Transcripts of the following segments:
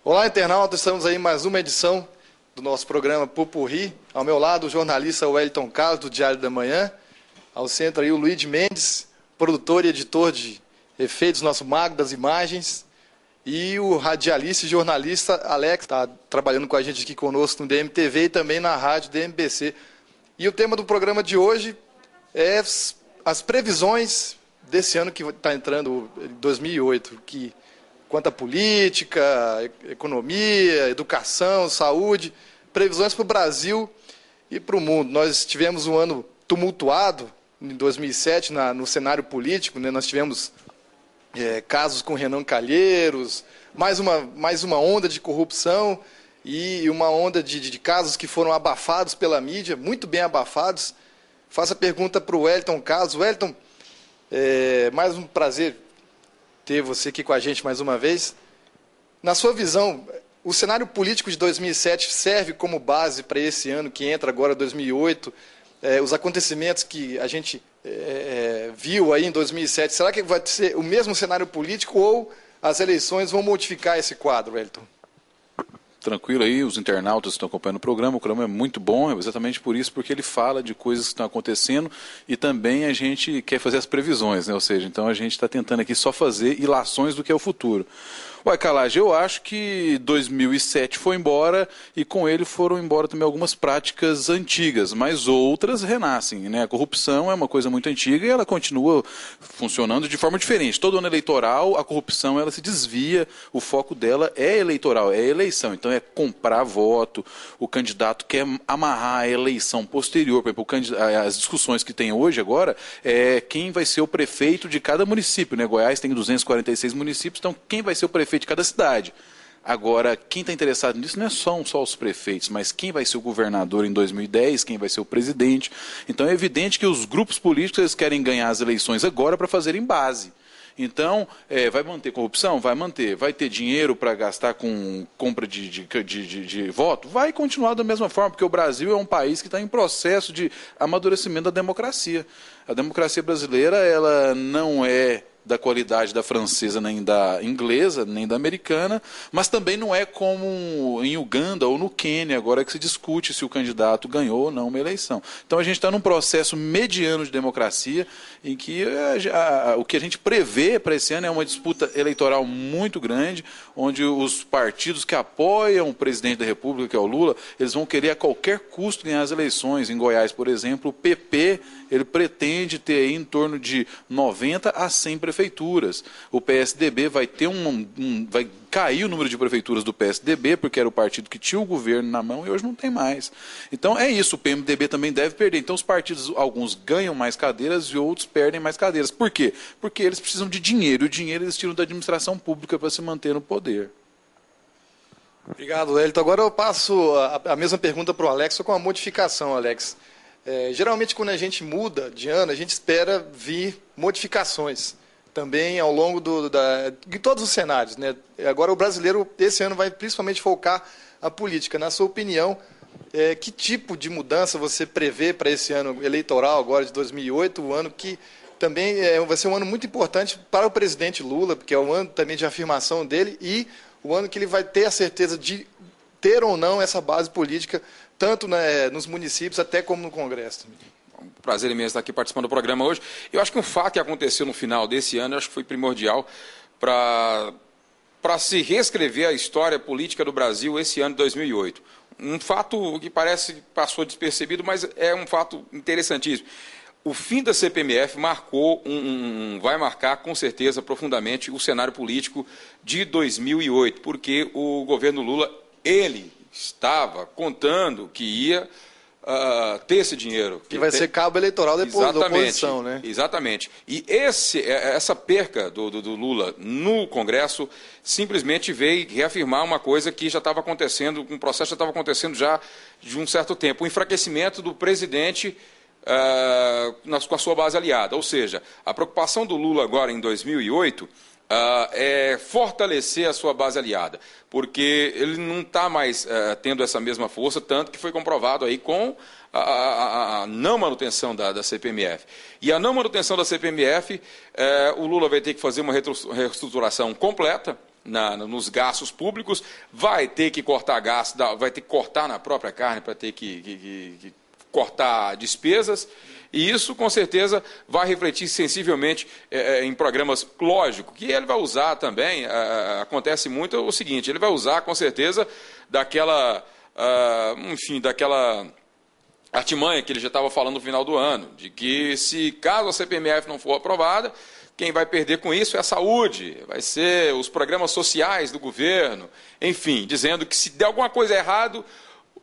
Olá, internautas, estamos aí em mais uma edição do nosso programa Pupurri. Ao meu lado, o jornalista Wellington Carlos, do Diário da Manhã. Ao centro aí o Luiz Mendes, produtor e editor de efeitos, nosso mago das imagens. E o radialista e jornalista Alex, está trabalhando com a gente aqui conosco no DMTV e também na rádio DMBC. E o tema do programa de hoje é as previsões desse ano que está entrando, 2008, que quanto à política, economia, educação, saúde, previsões para o Brasil e para o mundo. Nós tivemos um ano tumultuado em 2007 no cenário político, né? Nós tivemos casos com Renan Calheiros, mais uma onda de corrupção e uma onda de casos que foram abafados pela mídia, muito bem abafados. Faço a pergunta para o Wellington Carlos. Wellington, mais um prazer ter você aqui com a gente mais uma vez. Na sua visão, o cenário político de 2007 serve como base para esse ano que entra agora, 2008, os acontecimentos que a gente viu aí em 2007, será que vai ser o mesmo cenário político ou as eleições vão modificar esse quadro, Wellington? Tranquilo aí, os internautas que estão acompanhando o programa é muito bom, exatamente por isso, porque ele fala de coisas que estão acontecendo e também a gente quer fazer as previsões, né? Ou seja, então a gente está tentando aqui só fazer ilações do que é o futuro. Ué, Calage, eu acho que 2007 foi embora e com ele foram embora também algumas práticas antigas, mas outras renascem, né? A corrupção é uma coisa muito antiga e ela continua funcionando de forma diferente. Todo ano eleitoral, a corrupção ela se desvia, o foco dela é eleitoral, é eleição. Então é comprar voto, o candidato quer amarrar a eleição posterior. Por exemplo, as discussões que tem hoje agora é quem vai ser o prefeito de cada município, né? Goiás tem 246 municípios, então quem vai ser o prefeito de cada cidade. Agora, quem está interessado nisso não é só os prefeitos, mas quem vai ser o governador em 2010, quem vai ser o presidente. Então é evidente que os grupos políticos eles querem ganhar as eleições agora para fazerem base. Então, vai manter corrupção? Vai manter. Vai ter dinheiro para gastar com compra de voto? Vai continuar da mesma forma, porque o Brasil é um país que está em processo de amadurecimento da democracia. A democracia brasileira ela não é da qualidade da francesa, nem da inglesa, nem da americana, mas também não é como em Uganda ou no Quênia, agora que se discute se o candidato ganhou ou não uma eleição. Então a gente está num processo mediano de democracia, em que o que a gente prevê para esse ano é uma disputa eleitoral muito grande, onde os partidos que apoiam o presidente da República, que é o Lula, eles vão querer a qualquer custo ganhar as eleições. Em Goiás, por exemplo, o PP ele pretende ter aí em torno de 90 a 100 prefeituras. O PSDB vai ter vai cair o número de prefeituras do PSDB, porque era o partido que tinha o governo na mão e hoje não tem mais. Então é isso, o PMDB também deve perder. Então os partidos, alguns ganham mais cadeiras e outros perdem mais cadeiras. Por quê? Porque eles precisam de dinheiro, e o dinheiro eles tiram da administração pública para se manter no poder. Obrigado, Wellington. Agora eu passo a mesma pergunta para o Alex, só com uma modificação, Alex. Geralmente, quando a gente muda de ano, a gente espera vir modificações também ao longo de todos os cenários, né? Agora, o brasileiro, esse ano, vai principalmente focar a política. Na sua opinião, que tipo de mudança você prevê para esse ano eleitoral, agora de 2008, o ano que também vai ser um ano muito importante para o presidente Lula, porque é um ano também de afirmação dele, e o ano que ele vai ter a certeza de ter ou não essa base política, tanto nos municípios até como no Congresso. Um prazer imenso estar aqui participando do programa hoje. Eu acho que um fato que aconteceu no final desse ano, eu acho que foi primordial para se reescrever a história política do Brasil esse ano de 2008. Um fato que parece passou despercebido, mas é um fato interessantíssimo. O fim da CPMF vai marcar com certeza profundamente o cenário político de 2008, porque o governo Lula, ele estava contando que ia ter esse dinheiro. Que vai ser cabo eleitoral depois da oposição, né? Exatamente. E essa perca do Lula no Congresso simplesmente veio reafirmar uma coisa que já estava acontecendo, um processo já estava acontecendo já de um certo tempo, o enfraquecimento do presidente com a sua base aliada. Ou seja, a preocupação do Lula agora em 2008 é fortalecer a sua base aliada, porque ele não está mais tendo essa mesma força, tanto que foi comprovado aí com a não manutenção da CPMF. E a não manutenção da CPMF, o Lula vai ter que fazer uma reestruturação completa, nos gastos públicos, vai ter que cortar gasto, vai ter que cortar na própria carne para ter que cortar despesas, e isso com certeza vai refletir sensivelmente em programas, lógico, que ele vai usar também, acontece muito o seguinte, ele vai usar com certeza daquela artimanha que ele já estava falando no final do ano, de que se caso a CPMF não for aprovada, quem vai perder com isso é a saúde, vai ser os programas sociais do governo, enfim, dizendo que se der alguma coisa errado,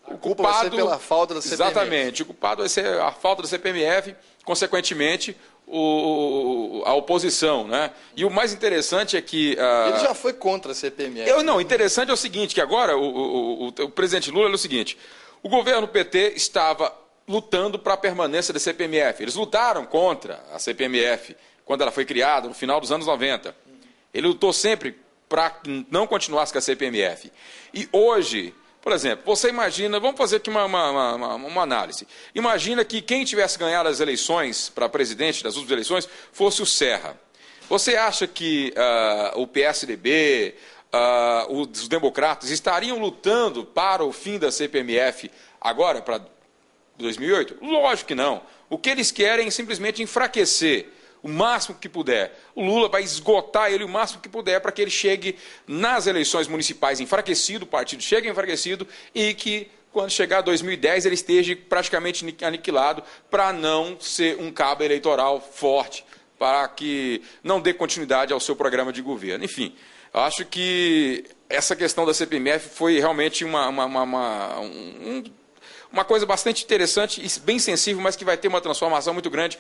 o culpado vai ser pela falta da CPMF. Exatamente, o culpado vai ser a falta da CPMF, consequentemente a oposição, né? E o mais interessante é que ele já foi contra a CPMF. Interessante é o seguinte, que agora o presidente Lula é o seguinte: o governo PT estava lutando para a permanência da CPMF. Eles lutaram contra a CPMF quando ela foi criada, no final dos anos 90. Ele lutou sempre para que não continuasse com a CPMF. E hoje, por exemplo, você imagina, vamos fazer aqui uma análise. Imagina que quem tivesse ganhado as eleições para presidente das últimas eleições fosse o Serra. Você acha que o PSDB, os democratas estariam lutando para o fim da CPMF agora, para 2008? Lógico que não. O que eles querem é simplesmente enfraquecer o máximo que puder. O Lula vai esgotar ele o máximo que puder para que ele chegue nas eleições municipais enfraquecido, o partido chegue enfraquecido e que, quando chegar a 2010, ele esteja praticamente aniquilado para não ser um cabo eleitoral forte, para que não dê continuidade ao seu programa de governo. Enfim, eu acho que essa questão da CPMF foi realmente uma coisa bastante interessante e bem sensível, mas que vai ter uma transformação muito grande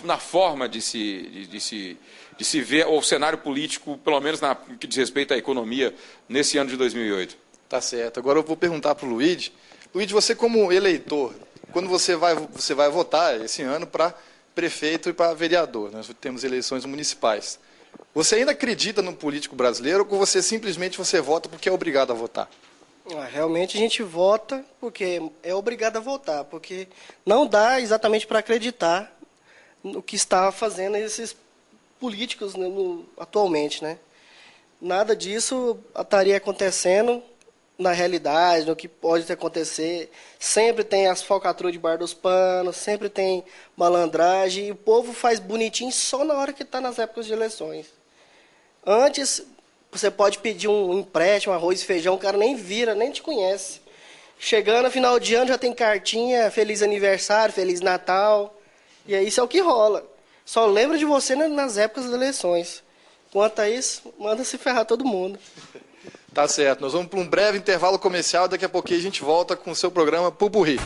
na forma de se ver o cenário político, pelo menos no que diz respeito à economia, nesse ano de 2008. Tá certo. Agora eu vou perguntar para o Luiz. Luiz, você como eleitor, quando você vai votar esse ano para prefeito e para vereador, nós temos eleições municipais, você ainda acredita no político brasileiro ou você simplesmente vota porque é obrigado a votar? Realmente a gente vota porque é obrigado a votar, porque não dá exatamente para acreditar no que está fazendo esses políticos, né, atualmente, né? Nada disso estaria acontecendo na realidade, no que pode acontecer. Sempre tem as falcatruas debaixo dos panos, sempre tem malandragem, e o povo faz bonitinho só na hora que está nas épocas de eleições. Antes, você pode pedir um empréstimo, arroz e feijão, o cara nem vira, nem te conhece. Chegando no final de ano já tem cartinha, feliz aniversário, feliz Natal. E aí isso é o que rola. Só lembra de você nas épocas das eleições. Quanto a isso, manda se ferrar todo mundo. Tá certo, nós vamos para um breve intervalo comercial, daqui a pouquinho a gente volta com o seu programa Pupurri.